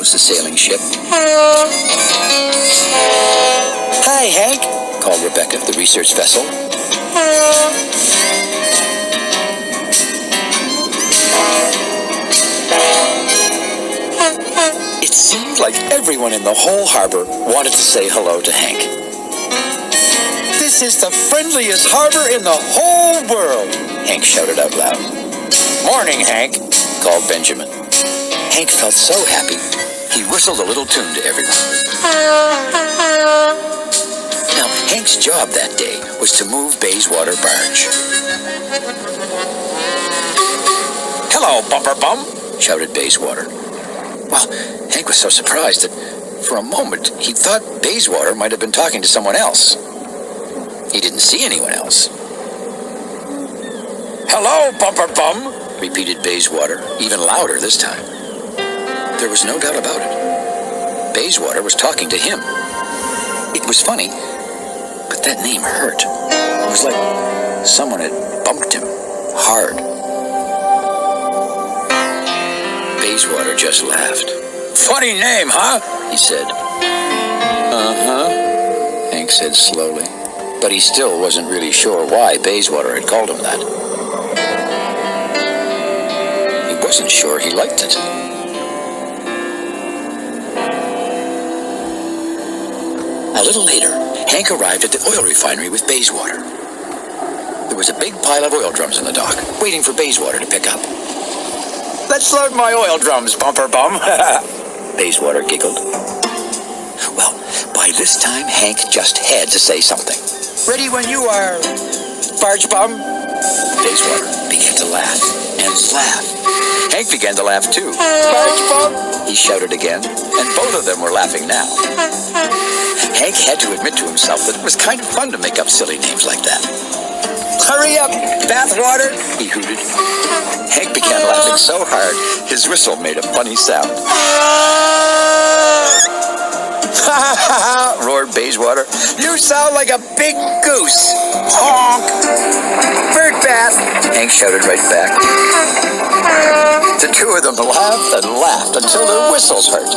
follows the sailing ship. Hi, Hank, called Rebecca, the research vessel. It seemed like everyone in the whole harbor wanted to say hello to Hank. "This is the friendliest harbor in the whole world," Hank shouted out loud. "Morning, Hank," called Benjamin. Hank felt so happy, he whistled a little tune to everyone. Now, Hank's job that day was to move Bayswater barge. "Hello, Bumper Bum," shouted Bayswater. Well, Hank was so surprised that for a moment he thought Bayswater might have been talking to someone else. He didn't see anyone else. "Hello, Bumper Bum," repeated Bayswater, even louder this time. There was no doubt about it. Bayswater was talking to him. It was funny, but that name hurt. It was like someone had bumped him hard. Bayswater just laughed. "Funny name, huh?" he said. "Uh-huh," Hank said slowly, but he still wasn't really sure why Bayswater had called him that. He wasn't sure he liked it. A little later, Hank arrived at the oil refinery with Bayswater. There was a big pile of oil drums in the dock, waiting for Bayswater to pick up. "Let's load my oil drums, Bumper Bum," Bayswater giggled. Well, by this time, Hank just had to say something. "Ready when you are, Barge Bum." Bayswater began to laugh and laugh. Hank began to laugh too. "Barge Bum," he shouted again, and both of them were laughing now. Hank had to admit to himself that it was kind of fun to make up silly names like that. "Hurry up, Bathwater," he hooted. Hank began laughing so hard, his whistle made a funny sound. "Ha ha ha!" roared Bayswater. "You sound like a big goose. Honk!" "Bird bath," Hank shouted right back. The two of them laughed and laughed until their whistles hurt.